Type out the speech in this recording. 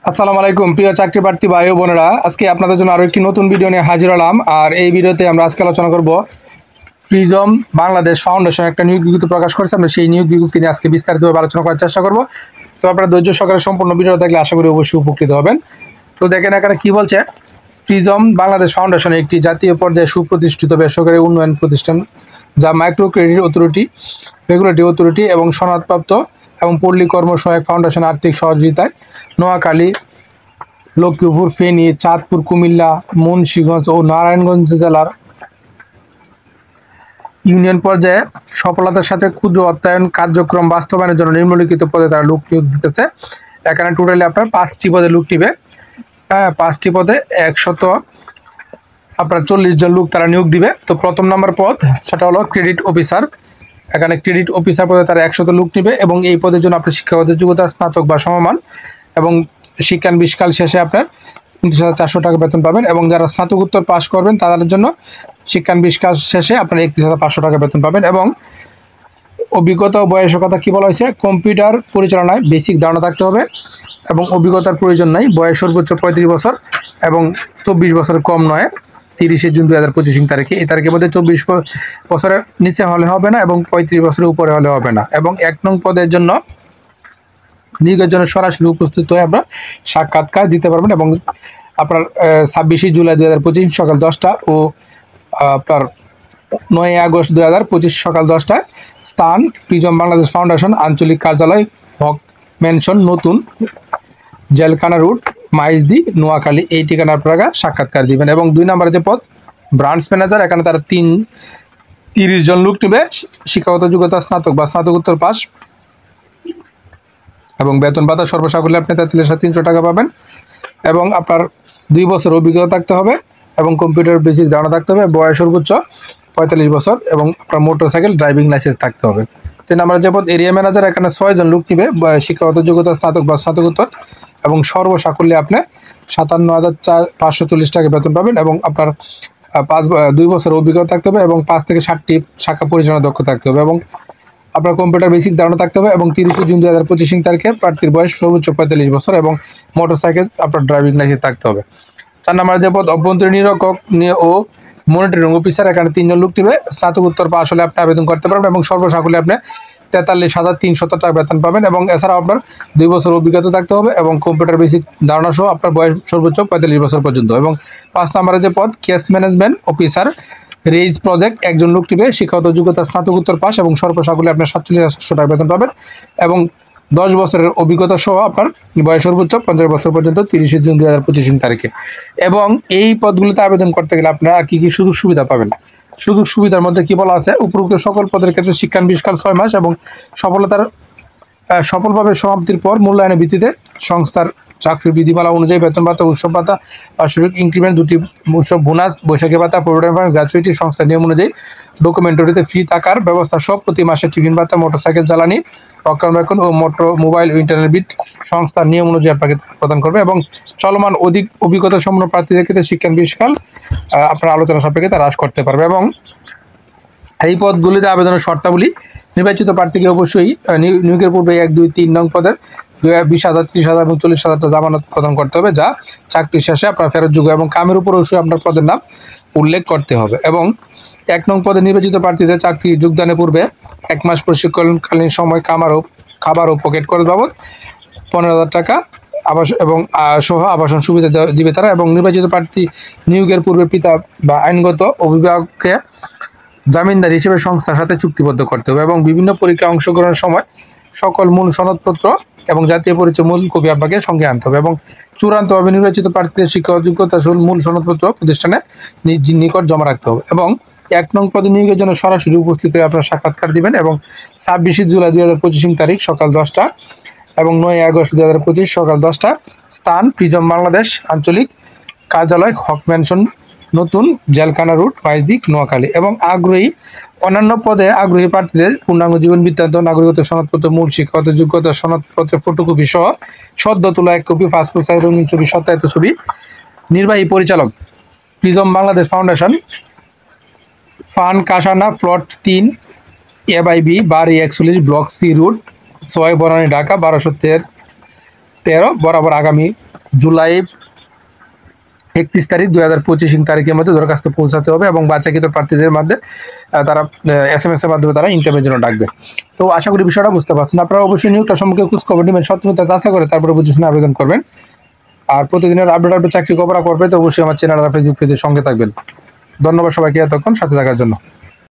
আসসালামু আলাইকুম প্রিয় চাকরি প্রার্থী ভাই ও বোনেরা, আজকে আপনাদের জন্য আরও একটি নতুন ভিডিও নিয়ে হাজির হলাম। আর এই ভিডিওতে আমরা আজকে আলোচনা করব প্রিজম বাংলাদেশ ফাউন্ডেশন একটা নিয়োগ বিজ্ঞপ্তি প্রকাশ করেছে। আমরা সেই নিয়োগ বিজ্ঞপ্তি নিয়ে আজকে বিস্তারিতভাবে আলোচনা করার চেষ্টা করব। তো আপনারা ধৈর্য সহকারে সম্পূর্ণ ভিডিও দেখলে আশা করি অবশ্যই উপকৃত হবেন। তো দেখেন এখানে কি বলছে, প্রিজম বাংলাদেশ ফাউন্ডেশন একটি জাতীয় পর্যায়ে সুপ্রতিষ্ঠিত বেসরকারি উন্নয়ন প্রতিষ্ঠান যা micro credit authority, regulatory authority এবং সনদপ্রাপ্ত এবং পল্লী কর্মসহায়ক ফাউন্ডেশন আর্থিক সহযোগিতায় নোয়াখালী, লক্ষ্মীপুর, ফেনী, চাঁদপুর, কুমিল্লা, মুন্সিগঞ্জ ও নারায়ণগঞ্জ জেলার ইউনিয়ন পর্যায়ে সফলতার সাথে ক্ষুদ্র অর্থায়ন কার্যক্রম বাস্তবায়নের জন্য নিম্নলিখিত পদে তারা লোক নিয়োগ দিতেছে। এখানে টোটালি আপনার 5টি পদে লোক নিবে। 5টি পদে 140 জন লোক তারা নিয়োগ দিবে। তো প্রথম নম্বর পদ সেটা হলো ক্রেডিট অফিসার। এখানে ক্রেডিট অফিসার পদে তারা 100 লোক নিবে এবং এই পদের জন্য আপনি শিক্ষাগত যোগ্যতা স্নাতক বা সমমান এবং শিক্ষানবিশকাল শেষে আপনার 29,400 টাকা বেতন পাবেন। এবং যারা স্নাতকোত্তর পাশ করবেন তাদের জন্য শিক্ষানবিশকাল শেষে আপনার 31,500 টাকা বেতন পাবেন। এবং অভিজ্ঞতা ও বয়সের কথা কী বলা হয়েছে, কম্পিউটার পরিচালনায় বেসিক ধারণা থাকতে হবে এবং অভিজ্ঞতার প্রয়োজন নাই। বয়স সর্বোচ্চ 35 বছর এবং 24 বছরের কম নয়। 30 জুন 2025 তারিখে, এই তারিখের মধ্যে 24 বছরের নিচে হলে হবে না এবং 35 বছরের উপরে হলে হবে না। এবং 1 নং পদের জন্য নিয়োগের জন্য সরাসরি উপস্থিত হয়ে আপনার সাক্ষাৎকার দিতে পারবেন। এবং আপনার 26 জুলাই 2025 সকাল 10টা ও আপনার 9 আগস্ট 2025 সকাল 10টায় স্থান প্রিজম বাংলাদেশ ফাউন্ডেশন আঞ্চলিক কার্যালয়, হক ম্যানশন, নতুন জেলখানা রুট, মাইজদি, নোয়াখালী, এই ঠিকানার আপনারা সাক্ষাৎকার দিবেন। এবং 2 নম্বরে যে পদ ব্রাঞ্চ ম্যানেজার, এখানে তারা 30 জন লোক নেবে, শিক্ষাগত যোগ্যতা স্নাতক বা স্নাতকোত্তর পাস এবং বেতন ভাতা সর্বসাকুল্যে আপনি 43,300 টাকা পাবেন। এবং আপনার 2 বছর অভিজ্ঞতা থাকতে হবে এবং কম্পিউটার বেসিক ধারণা থাকতে হবে। বয়স সর্বোচ্চ 45 বছর এবং আপনার মোটরসাইকেল ড্রাইভিং লাইসেন্স থাকতে হবে। 3 নম্বরে যে পদ এরিয়া ম্যানেজার, এখানে 6 জন লোক নিবে, শিক্ষাগত যোগ্যতা স্নাতক বা স্নাতকোত্তর এবং সর্বসাকুল্যে আপনি 57,540 টাকা বেতন পাবেন। এবং আপনার 2 বছর অভিজ্ঞতা থাকতে হবে এবং 5 থেকে 7টি শাখা পরিচালনা দক্ষ থাকতে হবে। এবং আপনার কম্পিউটার বেসিক ধারণা থাকতে হবে। এবং 30 জুন 2025 তারিখে প্রার্থীর বয়স সর্বোচ্চ 45 বছর এবং মোটরসাইকেল আপনার ড্রাইভিং লাইসেন্স থাকতে হবে। 4 নম্বর যে পদ অভ্যন্তরীণ নিরীক্ষক ও মনিটরিং অফিসার, এখানে 3 জন লোক নিবে, স্নাতকোত্তর পাস হলে আপনি আবেদন করতে পারবেন এবং সর্বসাকুল্যে আপনি 43,300 টাকা বেতন পাবেন। এবং এছাড়াও আপনার 2 বছর অভিজ্ঞতা থাকতে হবে এবং কম্পিউটার বেসিক ধারণা সহ আপনার বয়স সর্বোচ্চ 45 বছর পর্যন্ত। এবং 5 নম্বরে যে পদ case management officer raise project, 1 জন লোক নিবে, শিক্ষাগত যোগ্যতা স্নাতকোত্তর পাস এবং সর্বসাকুল্যে আপনার 47,700 টাকা বেতন পাবেন। এবং 10 বছরের অভিজ্ঞতা সহ আপনার বয়স সর্বোচ্চ 50 বছর পর্যন্ত 30 জুন 2025 তারিখে। এবং এই পদগুলিতে আবেদন করতে গেলে আপনারা কি কি সুযোগ সুবিধা পাবেন। সুযোগ সুবিধার মধ্যে কি বলা আছে, উপরোক্ত সকল পদের ক্ষেত্রে শিক্ষানবিশকাল 6 মাস এবং সফলভাবে সমাপ্তির পর মূল্যায়নের ভিত্তিতে সংস্থার চাকরির বিধিমালা অনুযায়ী বেতন ভাতা, উৎসব ভাতা, বার্ষিক ইনক্রিমেন্ট, 2টি উৎসব বোনাস, বৈশাখী ভাতা, প্রভিডেন্ট ফান্ড, গ্র্যাচুইটি, সংস্থার নিয়ম অনুযায়ী ডকুমেন্টারিতে ফি থাকার ব্যবস্থা সহ প্রতি মাসে টিফিন ভাতা, মোটরসাইকেল জ্বালানি, রক্ষণাবেক্ষণ ও মোবাইল ও ইন্টারনেট বিল সংস্থার নিয়ম অনুযায়ী আপনাকে প্রদান করবে। এবং চলমান অধিক অভিজ্ঞতা সম্পন্ন প্রার্থীদের ক্ষেত্রে শিক্ষানবিশকাল আপনার আলোচনা সাপেক্ষে তা হ্রাস করতে পারবে। এবং এই পদগুলিতে আবেদনের শর্তাবলী, নির্বাচিত প্রার্থীকে অবশ্যই নিয়োগের পূর্বে 1, 2, 3 নং পদের 20,000, 30,000 এবং 40,000 টাকা জামানত প্রদান করতে হবে, যা চাকরি শেষে আপনার ফেরতযোগ্য। এবং কামের উপর অবশ্যই আপনার পদের নাম উল্লেখ করতে হবে। এবং 1 নং পদে নির্বাচিত প্রার্থীদের চাকরি যোগদানের পূর্বে 1 মাস প্রশিক্ষণকালীন সময় খাবার ও পকেট খরচ বাবদ 15,000 টাকা আবাসন এবং সহ আবাসন সুবিধা দিবে তারা। এবং নির্বাচিত প্রার্থী নিয়োগের পূর্বে পিতা বা আইনগত অভিভাবককে জামিনদার হিসেবে সংস্থার সাথে চুক্তিবদ্ধ করতে হবে। এবং বিভিন্ন পরীক্ষায় অংশগ্রহণের সময় সকল মূল সনদপত্র এবং জাতীয় পরিচয় মূল কপি আপনাকে সঙ্গে আনতে হবে। এবং চূড়ান্তভাবে নির্বাচিত প্রার্থীদের শিক্ষা যোগ্যতা মূল সনদপত্র প্রতিষ্ঠানে নিকট জমা রাখতে হবে। এবং 1 নং পদে নিয়োগের জন্য সরাসরি উপস্থিত হয়ে আপনার সাক্ষাৎকার দিবেন। এবং 26 জুলাই 2025 তারিখ সকাল 10টা এবং 9 আগস্ট 2025 সকাল 10টা স্থান প্রিজম বাংলাদেশ আঞ্চলিক কার্যালয়, হক ম্যানশন, নতুন জেলখানা রুট, মাইজদি, নোয়াখালী। এবং অন্যান্য পদে আগ্রহী প্রার্থীদের পূর্ণাঙ্গ জীবন বৃত্তান্ত, নাগরিকত্ব সনদপত্র, মূল শিক্ষাগত যোগ্যতা সনদপত্রের ফটোকপি সহ সদ্য তোলা 1 কপি, পাসপোর্ট সাইজ রঙিন ছবি, সত্যায়িত ছবি। নির্বাহী পরিচালক প্রিজম বাংলাদেশ ফাউন্ডেশন, ফান কাসানা, প্লট 3, A/B, বাড়ি 41, block C, route 6, Banani, Dhaka 1213 বরাবর আগামী জুলাই 31 তারিখ 2025 তারিখের মধ্যে দরখাস্ত পৌঁছাতে হবে এবং বাছাইকৃত প্রার্থীদের মধ্যে তারা SMS এর মাধ্যমে তারা ইন্টারভিউর জন্য ডাকবে। তো আশা করি বিষয়টা বুঝতে পারছেন। আপনারা অবশ্যই নিয়োগটা সম্পর্কে খোঁজ খবর নেবেন, সত্যতা যাচাই করে তারপরে পজিশনে আবেদন করবেন। আর প্রতিদিনের আপডেট চাকরি খবর করবে তো অবশ্যই আমার চ্যানেল আর ফেসবুক পেজের সঙ্গে থাকবেন। ধন্যবাদ সবাইকে এতক্ষণ সাথে থাকার জন্য।